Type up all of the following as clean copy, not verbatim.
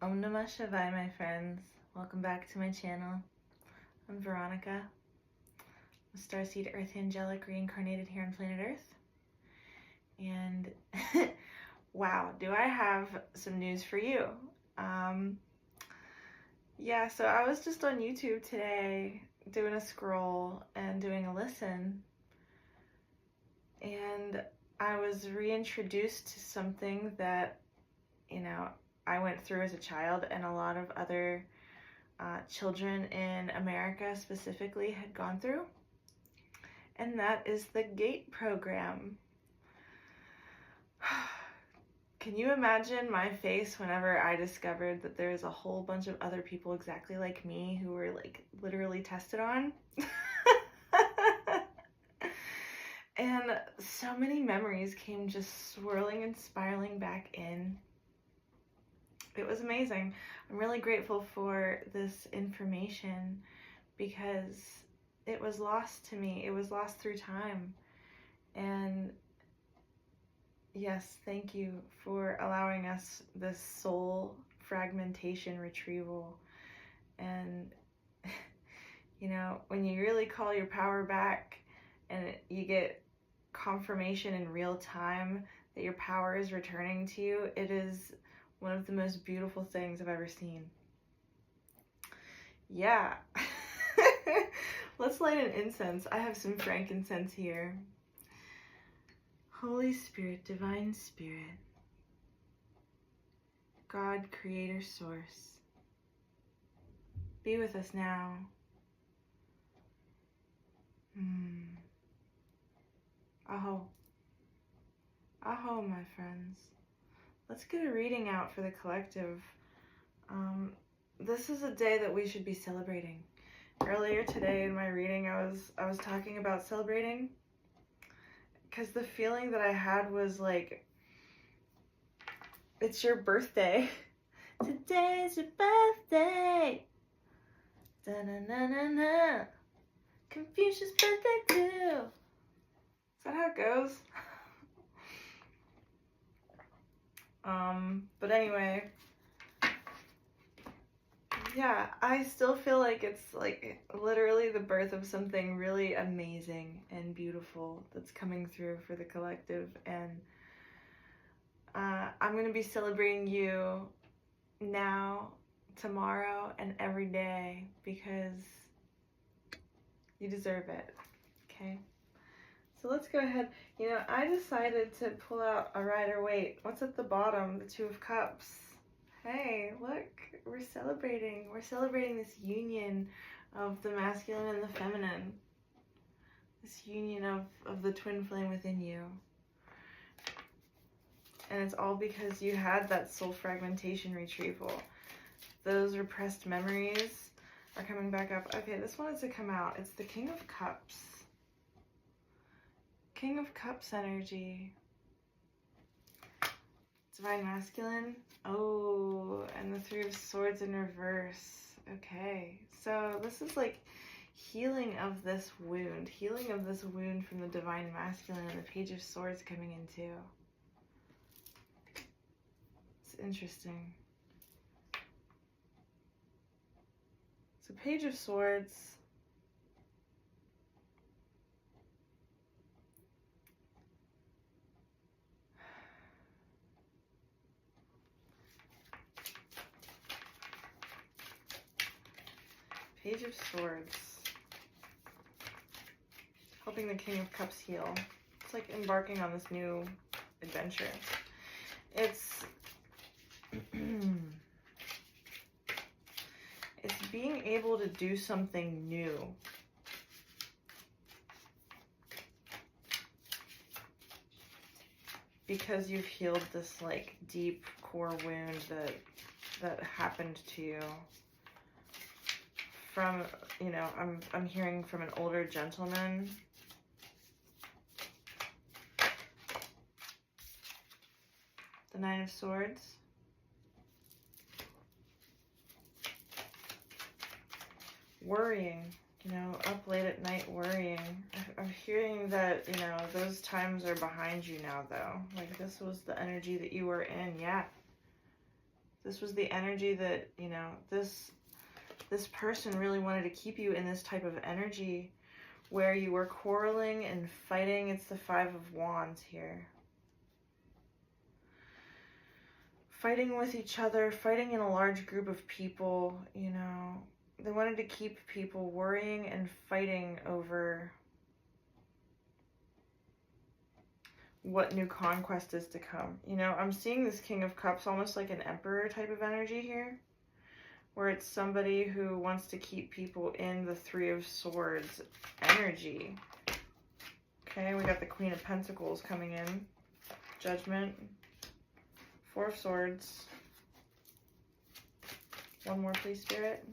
Om Namah Shivaya, my friends. Welcome back to my channel. I'm Veronica, a starseed earth angelic reincarnated here on planet Earth. And wow, do I have some news for you. So I was just on YouTube today doing a scroll and doing a listen. And I was reintroduced to something that, I went through as a child, and a lot of other children in America specifically had gone through, and that is the GATE program. Can you imagine my face whenever I discovered that there's a whole bunch of other people exactly like me who were like literally tested on? And so many memories came just swirling and spiraling back in. It was amazing. I'm really grateful for this information because it was lost to me. It was lost through time. And yes, thank you for allowing us this soul fragmentation retrieval. And, when you really call your power back and you get confirmation in real time that your power is returning to you, it is one of the most beautiful things I've ever seen. Yeah. Let's light an incense. I have some frankincense here. Holy Spirit, Divine Spirit, God, Creator, Source, be with us now. Aho. Aho, my friends. Let's get a reading out for the collective. This is a day that we should be celebrating. Earlier today in my reading, I was talking about celebrating because the feeling that I had was like, it's your birthday. Today's your birthday. Da-na-na-na-na. Confucius' birthday too. Is that how it goes? But anyway, yeah, I still feel like it's like literally the birth of something really amazing and beautiful that's coming through for the collective. And I'm going to be celebrating you now, tomorrow, and every day because you deserve it, okay? So let's go ahead. I decided to pull out a Rider-Waite. What's at the bottom? The Two of Cups. Hey, look, we're celebrating. We're celebrating this union of the masculine and the feminine. This union of the twin flame within you. And it's all because you had that soul fragmentation retrieval. Those repressed memories are coming back up. Okay, this wanted to come out. It's the King of Cups. King of Cups energy. Divine Masculine. Oh, and the Three of Swords in reverse. Okay, so this is like healing of this wound. Healing of this wound from the Divine Masculine and the Page of Swords coming in too. It's interesting. So Page of Swords. Page of Swords. Helping the King of Cups heal. It's like embarking on this new adventure. It's it's being able to do something new. Because you've healed this like deep core wound that happened to you. From, I'm hearing from an older gentleman. The Nine of Swords. Worrying, up late at night worrying. I'm hearing that, those times are behind you now though. Like this was the energy that you were in, yeah. This was the energy that, you know, this person really wanted to keep you in this type of energy where you were quarreling and fighting. It's the Five of Wands here. Fighting with each other, fighting in a large group of people, you know. They wanted to keep people worrying and fighting over what new conquest is to come. You know, I'm seeing this King of Cups almost like an emperor type of energy here, where it's somebody who wants to keep people in the Three of Swords energy. Okay, we got the Queen of Pentacles coming in. Judgment. Four of Swords. One more, please, Spirit.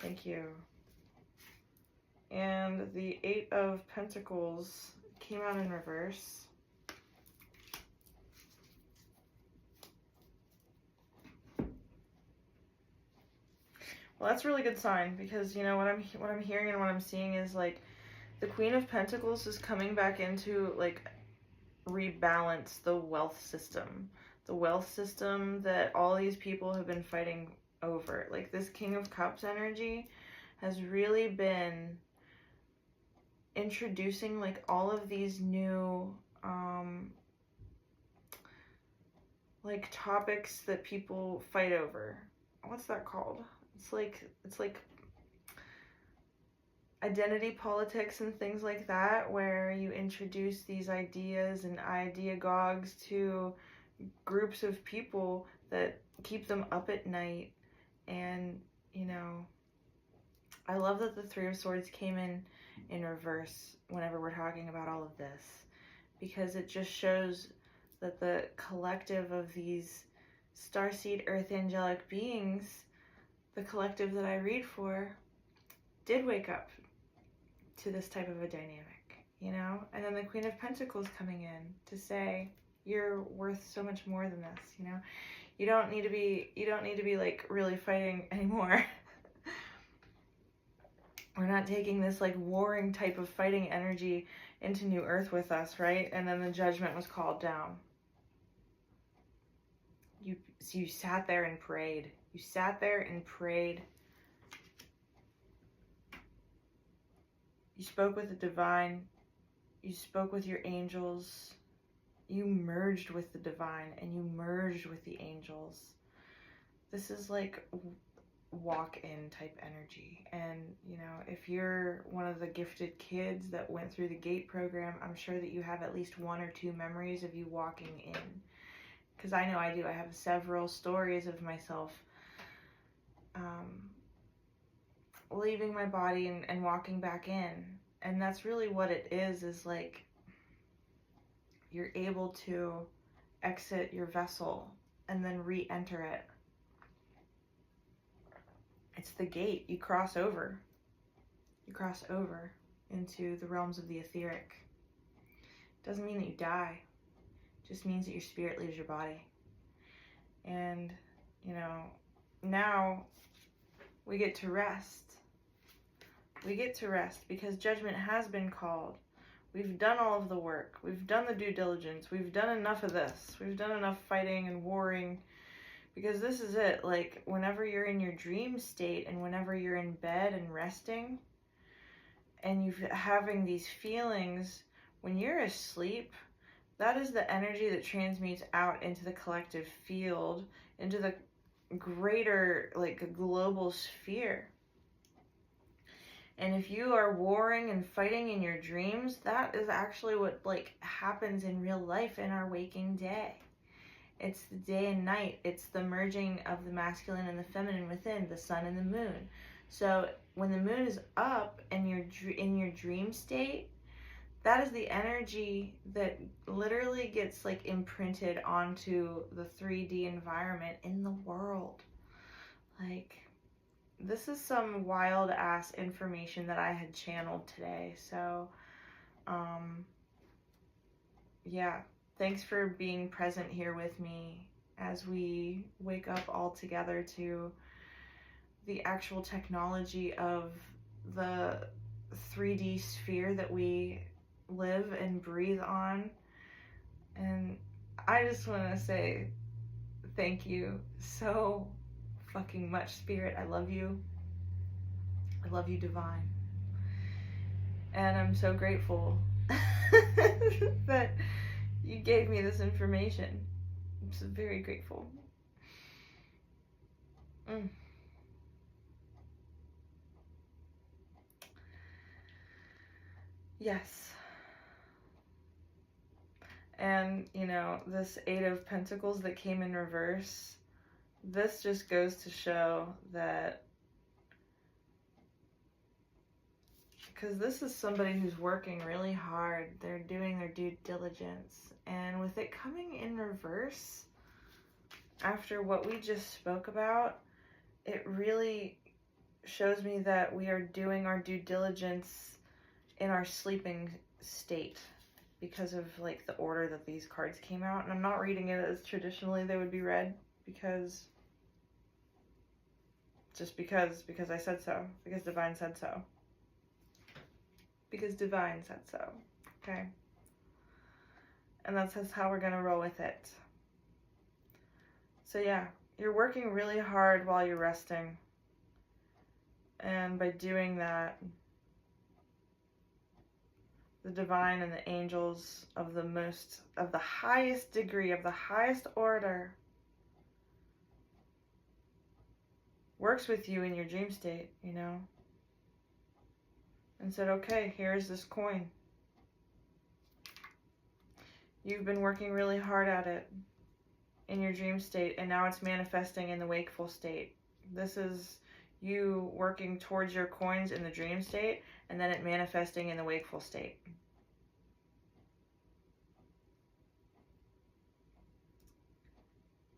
Thank you. And the Eight of Pentacles came out in reverse. Well, that's a really good sign, because, you know, what I'm hearing and what I'm seeing is, like, the Queen of Pentacles is coming back into, like, rebalance the wealth system. The wealth system that all these people have been fighting over. Like, this King of Cups energy has really been introducing, like, all of these new like topics that people fight over. What's that called? It's like identity politics and things like that, where you introduce these ideas and ideagogues to groups of people that keep them up at night. And, you know, I love that the Three of Swords came in reverse whenever we're talking about all of this, because it just shows that the collective of these starseed earth angelic beings, the collective that I read for, did wake up to this type of a dynamic, you know? And then the Queen of Pentacles coming in to say, you're worth so much more than this, you know? You don't need to be like really fighting anymore. We're not taking this like warring type of fighting energy into New Earth with us, right? And then the Judgment was called down. You sat there and prayed. You sat there and prayed. You spoke with the divine. You spoke with your angels. You merged with the divine and you merged with the angels. This is like walk-in type energy. And, you know, if you're one of the gifted kids that went through the GATE program, I'm sure that you have at least one or two memories of you walking in. Because I know I do. I have several stories of myself leaving my body and walking back in. And that's really what it is like, you're able to exit your vessel and then re-enter it. It's the gate. You cross over. You cross over into the realms of the etheric. Doesn't mean that you die. It just means that your spirit leaves your body. And, you know, now we get to rest. We get to rest because Judgment has been called. We've done all of the work. We've done the due diligence. We've done enough of this. We've done enough fighting and warring. Because this is it. Like, whenever you're in your dream state and whenever you're in bed and resting and you're having these feelings, when you're asleep, that is the energy that transmutes out into the collective field, into the greater, like, global sphere. And if you are warring and fighting in your dreams, that is actually what, like, happens in real life in our waking day. It's the day and night. It's the merging of the masculine and the feminine within, the sun and the moon. So when the moon is up and you're in your dream state, that is the energy that literally gets, like, imprinted onto the 3D environment in the world. Like, this is some wild ass information that I had channeled today. So, yeah, thanks for being present here with me as we wake up all together to the actual technology of the 3D sphere that we live and breathe on. And I just want to say thank you so fucking much, Spirit. I love you. I love you, Divine. And I'm so grateful that you gave me this information. I'm so very grateful. Yes. And, you know, this Eight of Pentacles that came in reverse, this just goes to show that, because this is somebody who's working really hard. They're doing their due diligence. And with it coming in reverse, after what we just spoke about, it really shows me that we are doing our due diligence in our sleeping state because of like the order that these cards came out. And I'm not reading it as traditionally they would be read because I said so, because Divine said so. Because Divine said so, okay? And that's just how we're gonna roll with it. So yeah, you're working really hard while you're resting. And by doing that, the Divine and the angels of the highest degree, of the highest order, works with you in your dream state, you know? And said, okay, here's this coin. You've been working really hard at it in your dream state, and now it's manifesting in the wakeful state. This is you working towards your coins in the dream state, and then it manifesting in the wakeful state.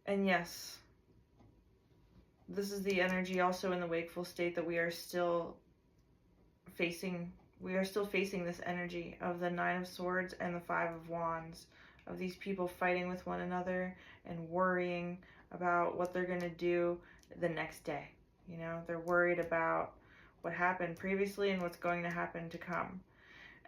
And yes, this is the energy also in the wakeful state that we are still facing. We are still facing this energy of the Nine of Swords and the Five of Wands, of these people fighting with one another and worrying about what they're going to do the next day. You know, they're worried about what happened previously and what's going to happen to come.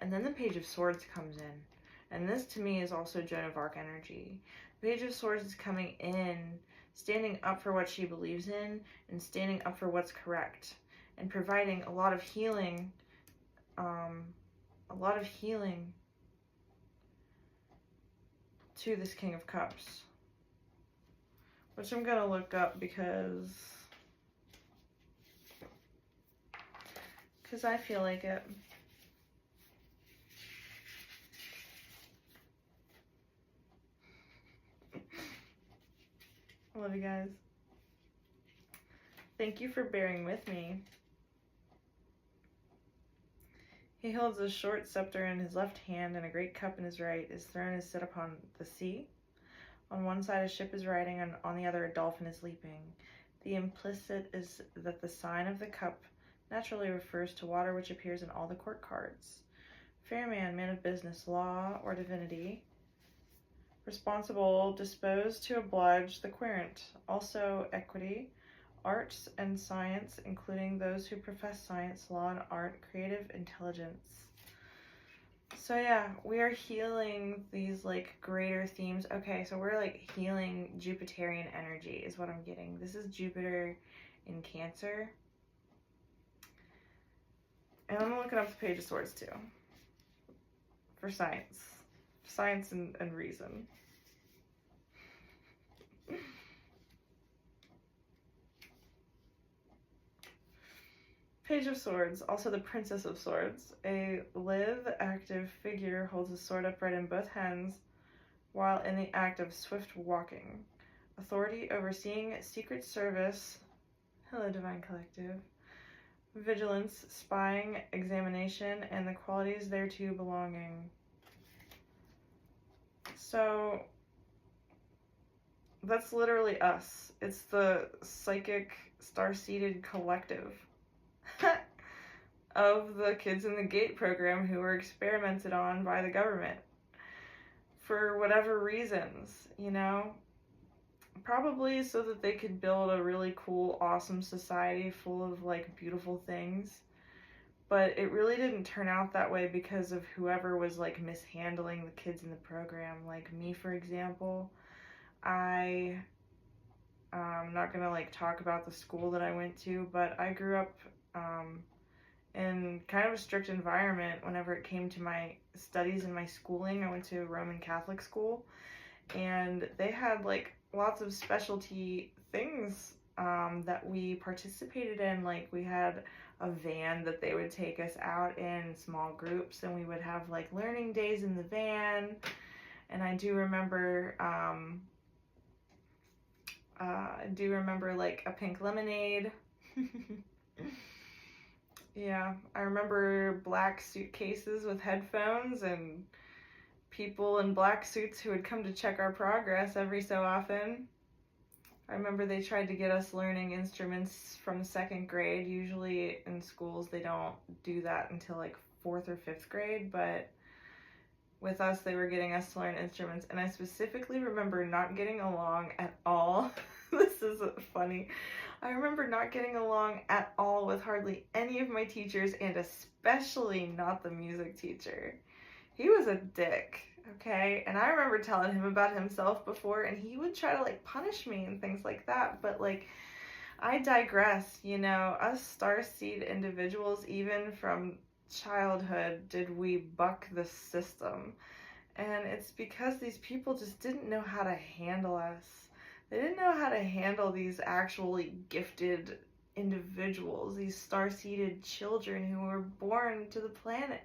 And then the Page of Swords comes in. And this to me is also Joan of Arc energy. The Page of Swords is coming in, standing up for what she believes in and standing up for what's correct and providing a lot of healing, to this King of Cups, which I'm gonna look up because I feel like it. I love you guys. Thank you for bearing with me. He holds a short scepter in his left hand and a great cup in his right. His throne is set upon the sea. On one side a ship is riding, and on the other a dolphin is leaping. The implicit is that the sign of the cup naturally refers to water, which appears in all the court cards. Fair man, man of business, law, or divinity. Responsible, disposed to oblige the querent. Also equity, arts and science, including those who profess science, law and art, creative intelligence. So yeah, we are healing these like greater themes. Okay, so we're like healing Jupiterian energy is what I'm getting. This is Jupiter in Cancer. And I'm looking up the Page of Swords too. For science. Science and reason. Page of Swords, also the Princess of Swords. A lithe, active figure holds a sword upright in both hands while in the act of swift walking. Authority overseeing secret service. Hello, Divine Collective. Vigilance, spying, examination, and the qualities thereto belonging. So that's literally us. It's the psychic star-seeded collective of the Kids in the Gate program who were experimented on by the government for whatever reasons, you know? Probably so that they could build a really cool, awesome society full of like beautiful things. but it really didn't turn out that way because of whoever was like mishandling the kids in the program. Like me, for example, I'm not gonna like talk about the school that I went to, but I grew up in kind of a strict environment whenever it came to my studies and my schooling. I went to a Roman Catholic school, and they had like lots of specialty things that we participated in. Like we had a van that they would take us out in small groups, and we would have like learning days in the van. And I do remember like a pink lemonade. Yeah, I remember black suitcases with headphones and people in black suits who would come to check our progress every so often. I remember they tried to get us learning instruments from 2nd grade. Usually in schools they don't do that until like 4th or 5th grade, but with us they were getting us to learn instruments, and I specifically remember not getting along at all. This is funny. I remember not getting along at all with hardly any of my teachers, and especially not the music teacher. He was a dick, okay? And I remember telling him about himself before, and he would try to like punish me and things like that, but like, I digress. You know, us starseed individuals, even from childhood, did we buck the system. And it's because these people just didn't know how to handle us. They didn't know how to handle these actually gifted individuals, these star-seeded children who were born to the planet.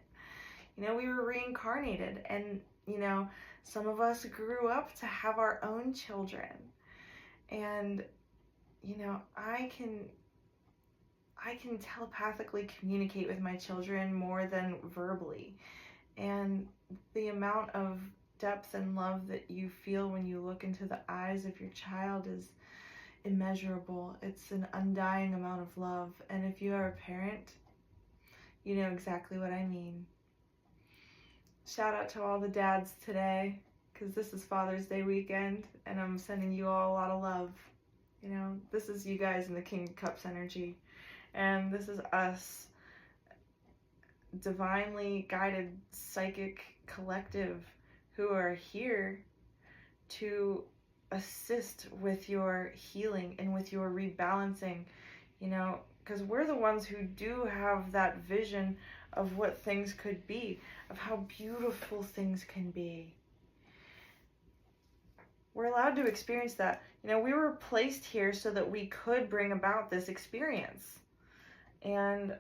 You know, we were reincarnated, and, you know, some of us grew up to have our own children. And, you know, I can telepathically communicate with my children more than verbally. And the amount of depth and love that you feel when you look into the eyes of your child is immeasurable. It's an undying amount of love. And if you are a parent, you know exactly what I mean. Shout out to all the dads today, because this is Father's Day weekend, and I'm sending you all a lot of love. You know, this is you guys in the King of Cups energy, and this is us, divinely guided psychic collective, who are here to assist with your healing and with your rebalancing, you know, because we're the ones who do have that vision of what things could be, of how beautiful things can be. We're allowed to experience that. You know, we were placed here so that we could bring about this experience. And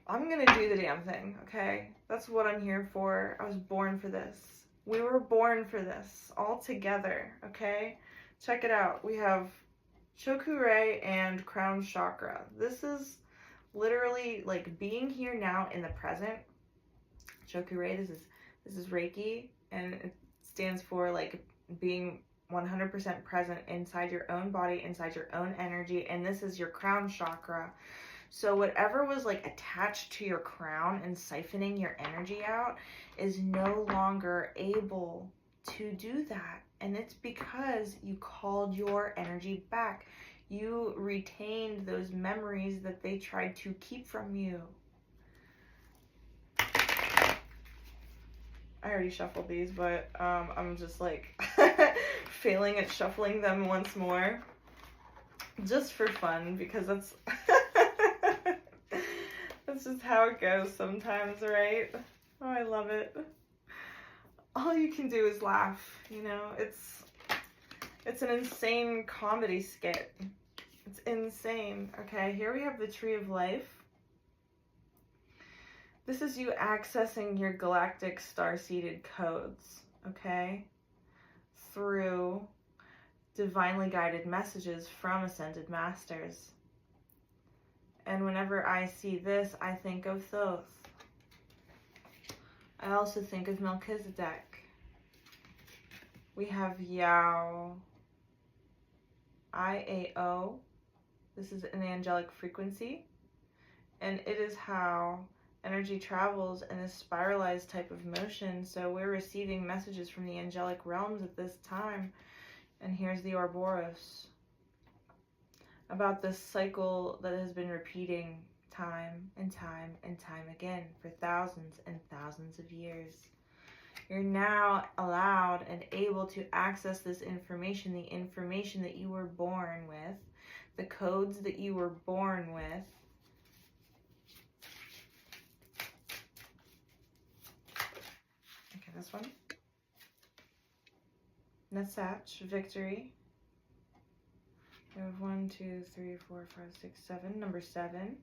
I'm gonna do the damn thing, okay? That's what I'm here for. I was born for this. We were born for this, all together, okay? Check it out. We have Chokure and Crown Chakra. This is literally like being here now in the present. Chokure, this is Reiki, and it stands for like being 100% present inside your own body, inside your own energy, and this is your crown chakra. So whatever was like attached to your crown and siphoning your energy out is no longer able to do that. And it's because you called your energy back. You retained those memories that they tried to keep from you. I already shuffled these, but I'm just like failing at shuffling them once more. Just for fun, because that's that's just how it goes sometimes, right? Oh, I love it. All you can do is laugh, you know? It's an insane comedy skit. It's insane. Okay, here we have the Tree of Life. This is you accessing your galactic star-seeded codes, okay? Through divinely guided messages from Ascended Masters. And whenever I see this, I think of Thoth. I also think of Melchizedek. We have Yao, IAO. This is an angelic frequency, and it is how energy travels in a spiralized type of motion. So we're receiving messages from the angelic realms at this time. And here's the Ouroboros, about this cycle that has been repeating time and time and time again for thousands and thousands of years. You're now allowed and able to access this information, the information that you were born with, the codes that you were born with. Okay, this one. Nasach, victory. We have 1, 2, 3, 4, 5, 6, 7. Number 7.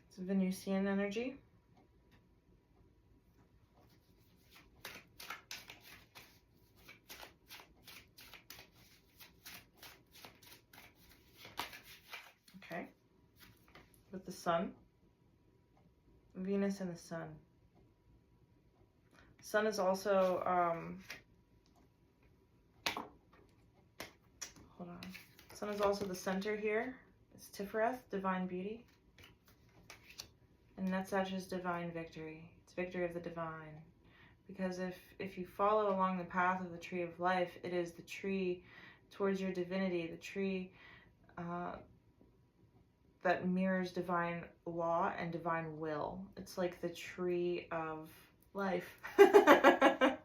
It's Venusian energy. Okay. With the sun. Venus and the sun. Sun is also, hold on. Sun is also the center here. It's Tiferet, divine beauty. And Netzach is divine victory. It's victory of the divine. Because if you follow along the path of the tree of life, it is the tree towards your divinity, the tree that mirrors divine law and divine will. It's like the tree of life. Dun,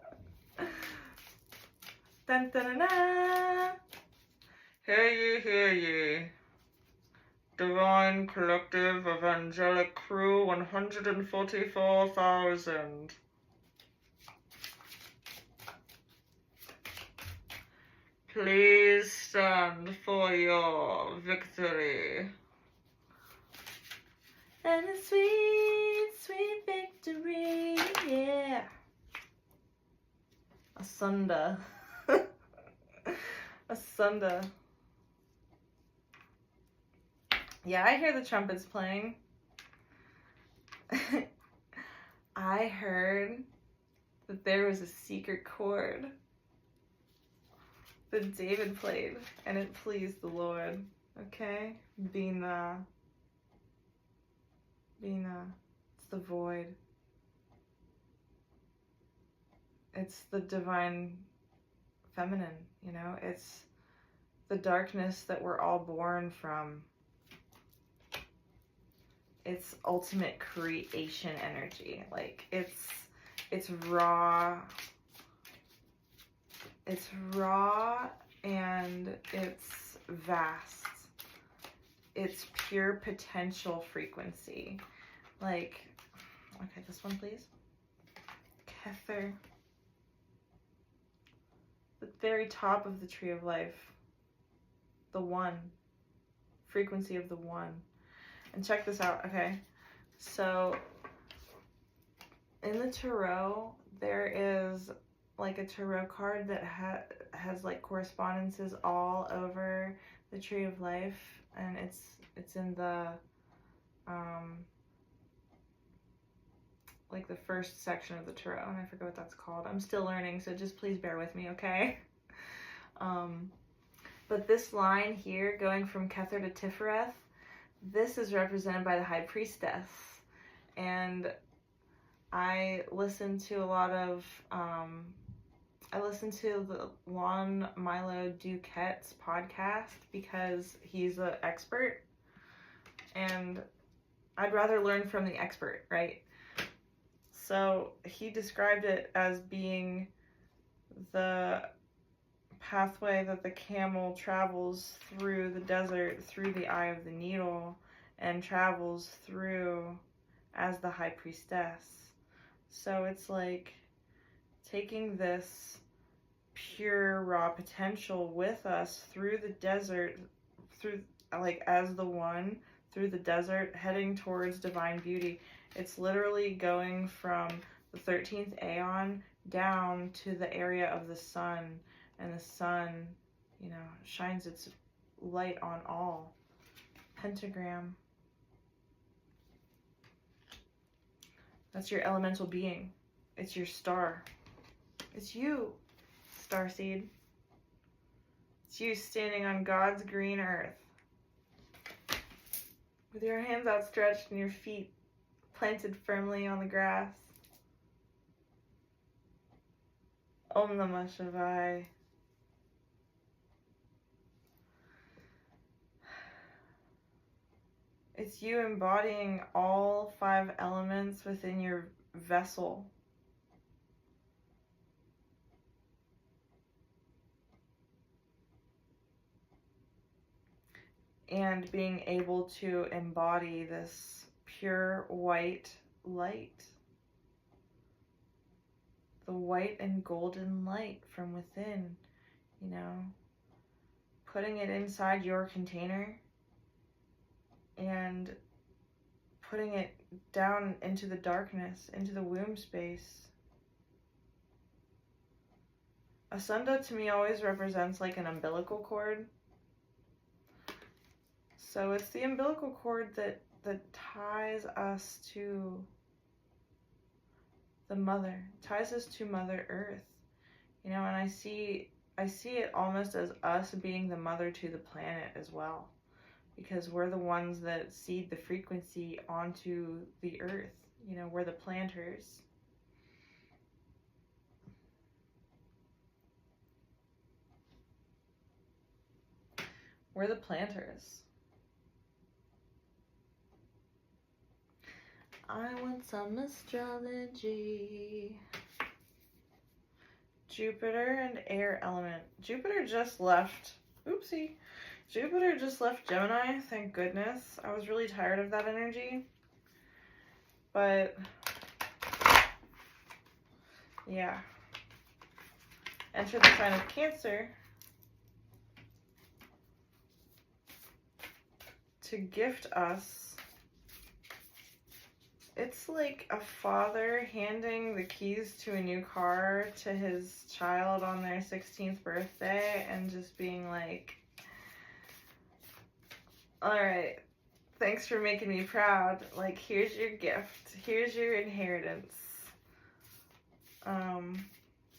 dun, dun, dun. Hear ye. Divine collective of angelic crew, 144,000. Please stand for your victory. And a sweet, sweet victory, yeah. Asunder. Asunder. Yeah, I hear the trumpets playing. I heard that there was a secret chord that David played, and it pleased the Lord. Okay? Bina. It's the void. It's the divine feminine, you know? It's the darkness that we're all born from. It's ultimate creation energy. Like, it's raw. It's raw and it's vast. It's pure potential frequency. Like, okay, this one, please. Kether. The very top of the tree of life. The one. Frequency of the one. And check this out, okay? So, in the tarot, there is like a tarot card that has like correspondences all over the tree of life, and it's in the like the first section of the tarot, and I forget what that's called. I'm still learning, so just please bear with me, okay? But this line here, going from Kether to Tiferet, this is represented by the High Priestess. And I listened to a lot of, I listened to the Juan Milo Duquette's podcast because he's an expert. And I'd rather learn from the expert, right? So he described it as being the pathway that the camel travels through the desert, through the eye of the needle, and travels through as the High Priestess. So it's like taking this pure raw potential with us through the desert, through like as the one, through the desert, heading towards divine beauty. It's literally going from the 13th aeon down to the area of the sun, and the sun, you know, shines its light on all. Pentagram. That's your elemental being. It's your star. It's you, Starseed. It's you standing on God's green earth with your hands outstretched and your feet planted firmly on the grass. Om Namah Shivaya. It's you embodying all 5 elements within your vessel. And being able to embody this pure white light. The white and golden light from within, you know, putting it inside your container and putting it down into the darkness, into the womb space. Asunda to me always represents like an umbilical cord. So it's the umbilical cord that ties us to the mother, ties us to Mother Earth. You know, and I see it almost as us being the mother to the planet as well. Because we're the ones that seed the frequency onto the earth. You know, we're the planters. We're the planters. I want some astrology. Jupiter and air element. Jupiter just left. Oopsie. Jupiter just left Gemini, thank goodness. I was really tired of that energy. But, yeah. Enter the sign of Cancer to gift us. It's like a father handing the keys to a new car to his child on their 16th birthday and just being like, all right, thanks for making me proud. Like, here's your gift. Here's your inheritance.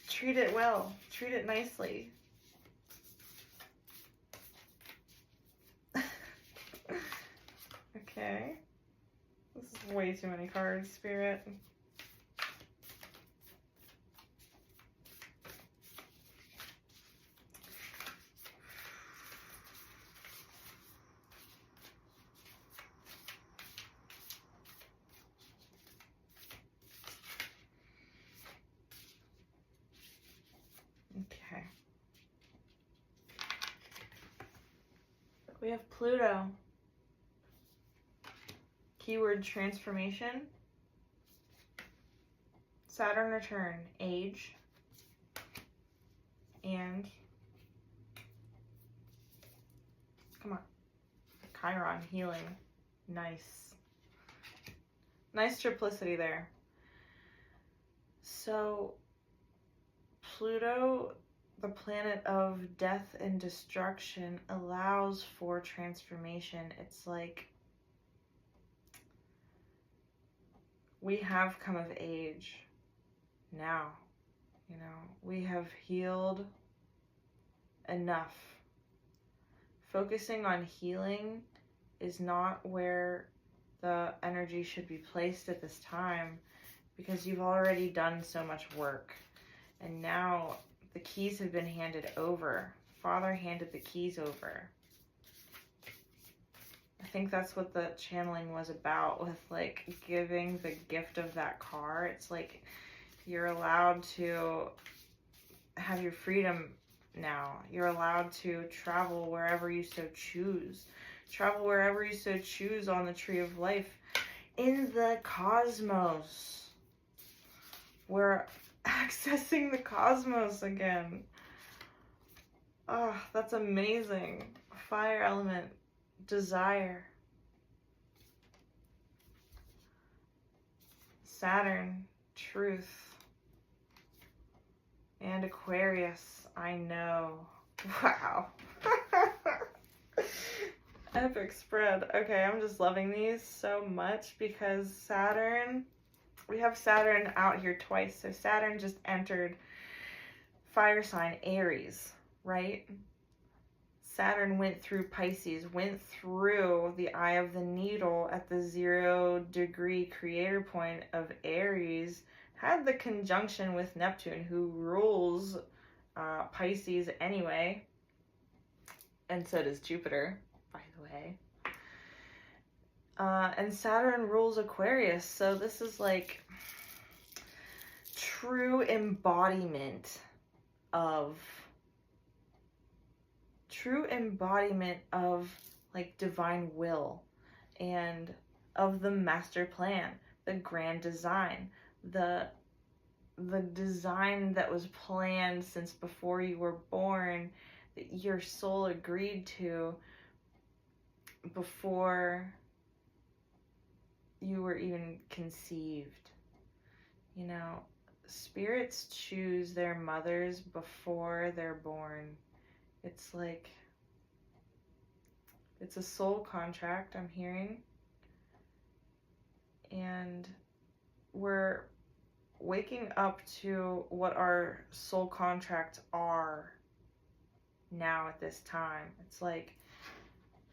Treat it well. Treat it nicely. Okay. This is way too many cards, Spirit. Okay. We have Pluto. Keyword transformation. Saturn return, age. And, come on, Chiron, healing. Nice. Nice triplicity there. So, Pluto, the planet of death and destruction, allows for transformation. It's like we have come of age now. You know, we have healed enough. Focusing on healing is not where the energy should be placed at this time, because you've already done so much work. And now the keys have been handed over. Father handed the keys over. I think that's what the channeling was about, with like giving the gift of that car. It's like you're allowed to have your freedom now. You're allowed to travel wherever you so choose. Travel wherever you so choose on the tree of life. In the cosmos. We're accessing the cosmos again. Oh, that's amazing. Fire element. Desire. Saturn. Truth. And Aquarius. I know. Wow. Epic spread. Okay, I'm just loving these so much because Saturn, we have Saturn out here twice. So Saturn just entered fire sign Aries, right? Saturn went through Pisces, went through the eye of the needle at the 0 degree creator point of Aries, had the conjunction with Neptune, who rules Pisces anyway, and so does Jupiter, by the way. And Saturn rules Aquarius, so this is like true embodiment of like divine will and of the master plan, the grand design, the design that was planned since before you were born, that your soul agreed to before you were even conceived. You know, spirits choose their mothers before they're born. It's like, it's a soul contract, I'm hearing. And we're waking up to what our soul contracts are now at this time. It's like,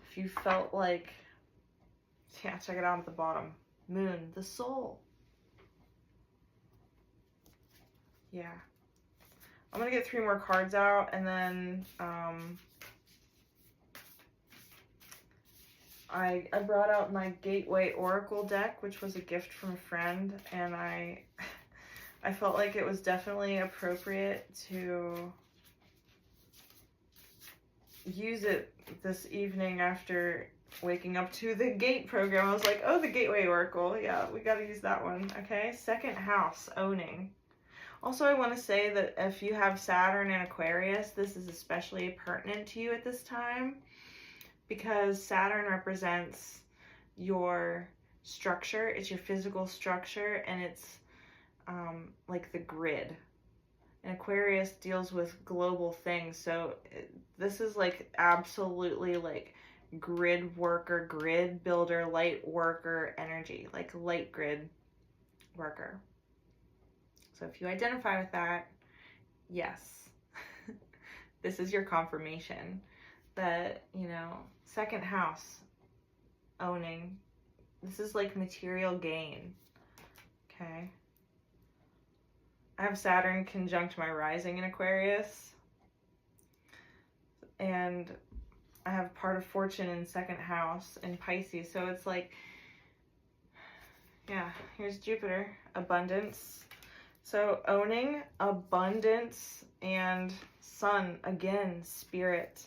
if you felt like, yeah, check it out at the bottom. Moon, the soul. Yeah. I'm gonna get 3 more cards out, and then I brought out my Gateway Oracle deck, which was a gift from a friend, and I felt like it was definitely appropriate to use it this evening after waking up to the Gate program. I was like, oh, the Gateway Oracle. Yeah, we got to use that one. Okay, second house, owning. Also, I want to say that if you have Saturn in Aquarius, this is especially pertinent to you at this time, because Saturn represents your structure. It's your physical structure, and it's like the grid. And Aquarius deals with global things, so this is like absolutely like grid worker, grid builder, light worker energy, like light grid worker. So if you identify with that, yes, this is your confirmation that, you know, second house, owning, this is like material gain, okay? I have Saturn conjunct my rising in Aquarius, and I have part of fortune in second house in Pisces, so it's like, yeah, here's Jupiter, abundance. So owning, abundance, and sun, again, spirit.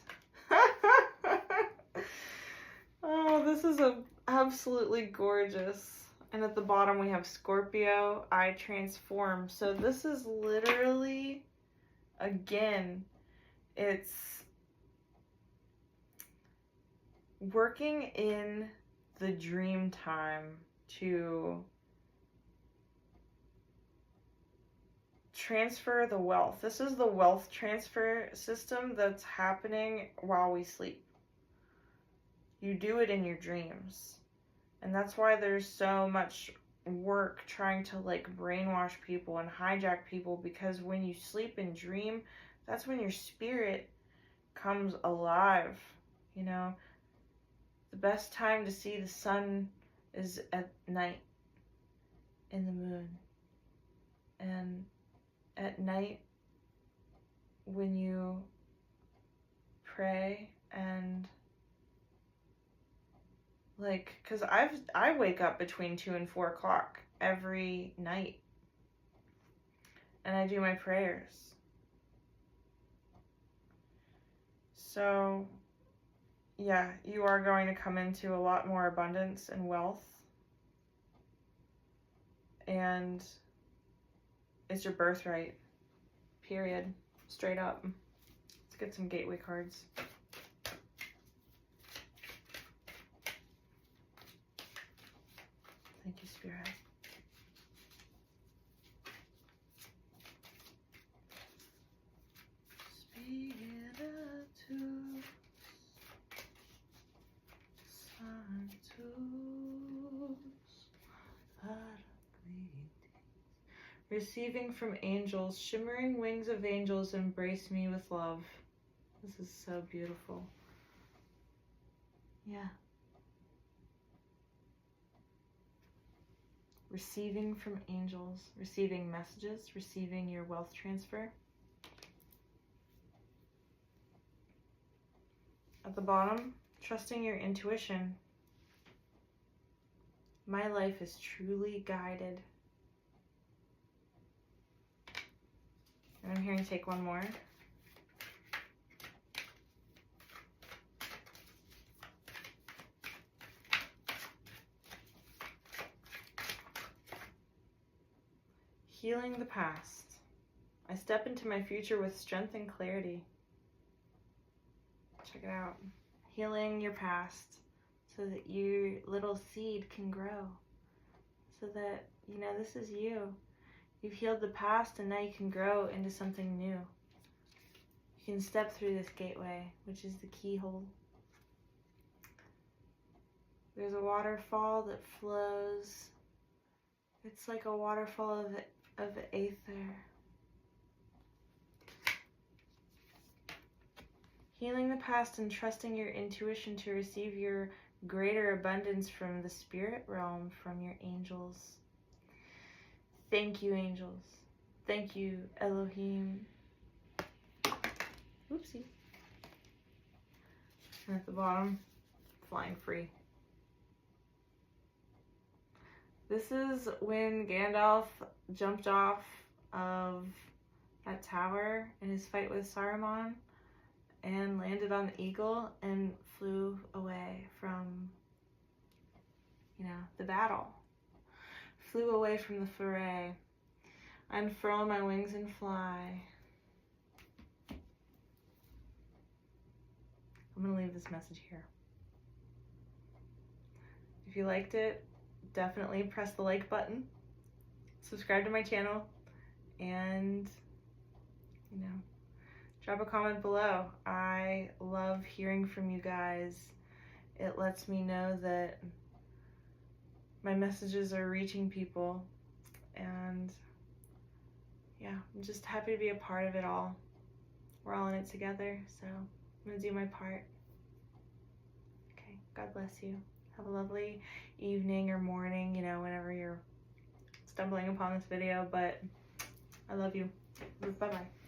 Oh, this is absolutely gorgeous. And at the bottom we have Scorpio, I transform. So this is literally, again, it's working in the dream time to transfer the wealth. This is the wealth transfer system that's happening while we sleep. You do it in your dreams. And that's why there's so much work trying to like brainwash people and hijack people, because when you sleep and dream, that's when your spirit comes alive. You know, the best time to see the sun is at night in the moon. And at night, when you pray and like, because I wake up between 2 and 4 o'clock every night, and I do my prayers. So yeah, you are going to come into a lot more abundance and wealth, and it's your birthright, period, straight up. Let's get some gateway cards. Thank you, Spirit. Spiritus Sanctus Paracletus. Receiving from angels, shimmering wings of angels embrace me with love. This is so beautiful. Yeah. receiving from angels, receiving messages, receiving your wealth transfer. At the bottom, trusting your intuition. My life is truly guided. And I'm hearing take one more. Healing the past. I step into my future with strength and clarity. Check it out. Healing your past so that your little seed can grow. So that, you know, this is you. You've healed the past and now you can grow into something new. You can step through this gateway, which is the keyhole. There's a waterfall that flows. It's like a waterfall of aether. Healing the past and trusting your intuition to receive your greater abundance from the spirit realm, from your angels. Thank you, angels. Thank you, Elohim. Oopsie. And at the bottom, flying free. This is when Gandalf jumped off of that tower in his fight with Saruman and landed on the eagle and flew away from, you know, the battle. Flew away from the foray. Unfurl my wings and fly. I'm gonna leave this message here. If you liked it, definitely press the like button, subscribe to my channel, and, you know, drop a comment below. I love hearing from you guys. It lets me know that my messages are reaching people, and yeah, I'm just happy to be a part of it all. We're all in it together, so I'm gonna do my part. Okay, God bless you. Have a lovely evening or morning, you know, whenever you're stumbling upon this video, but I love you. Bye-bye.